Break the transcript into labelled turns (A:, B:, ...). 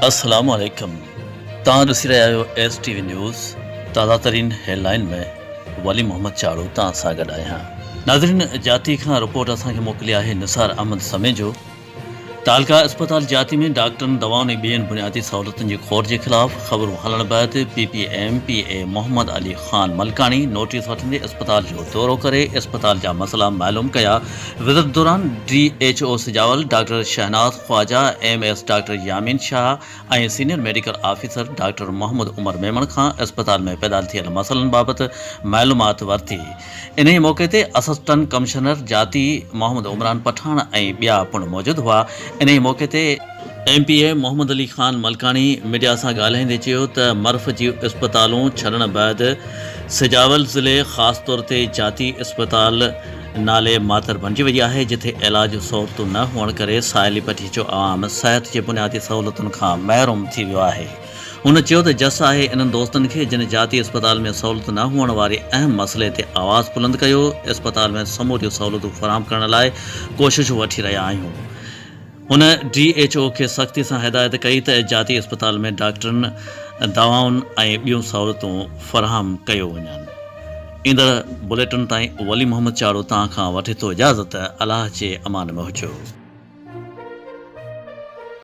A: अस्सलाम वालेकुम। तव्हां ॾिसी रहिया आहियो STV न्यूज़। ताज़ा तरीन हेडलाइन में वली मोहम्मद चाड़ू तव्हां सां गॾु आहियां। नाज़रीन, जाती खां रिपोर्ट असांखे मोकिली आहे निसार अहमद समे जो। तालका अस्पताल जाती में डॉक्टरनि दवाउनि ऐं ॿियनि बुनियादी सहूलियतुनि जी खोड़ जे ख़िलाफ़ ख़बरूं हलण बैदि PPM-PA मोहम्मद अली ख़ान मलकानी नोटिस वठंदे अस्पताल जो दौरो करे अस्पताल जा मसइला मालूम कया। विज़िट दौरान DHO Sujawal doctor Shahnaz Khawaja, MS doctor Yameen Shah ऐं senior medical officer doctor Mohammad Umar Memon खां अस्पताल में पैदा थियल मसइलनि बाबति मालूमात वरिती। इन मौक़े ते असिस्टेंट कमिश्नर जाती मोहम्मद उमरान पठान ऐं ॿिया पिणु मौजूदु हुआ। इन मौक़े ते MPA मोहम्मद अली ख़ान मलकानी मीडिया सां ॻाल्हाईंदे चयो त मर्फ़ जी अस्पतालूं छॾण बैदि सिजावल ज़िले ख़ासि तौर ते जाती अस्पताल नाले मातर बणिजी वई आहे, जिथे इलाज सहूलियतूं न हुअण करे साहिली पट्टी जो आवाम सिहत जे बुनियादी सहूलियतुनि खां महरूम थी वियो आहे। हुन चयो त जस आहे इन्हनि दोस्तनि खे जिन जाती अस्पताल में सहूलियत न हुअण वारे अहम मसइले ते आवाज़ बुलंद कयो। अस्पताल में समूरियूं सहूलियतूं फराहम करण लाइ कोशिशूं वठी रहिया आहियूं। हुन DHO खे सख़्ती सां हिदायत कई त जाती अस्पताल में डॉक्टरनि, दवाउनि ऐं ॿियूं सहूलियतूं फराहम कयो वञनि। ईंदड़ बुलेटिन ताईं वली मोहम्मद चाड़ू तव्हां खां वठे थो इजाज़त। अलाह जे अमान में हुजो।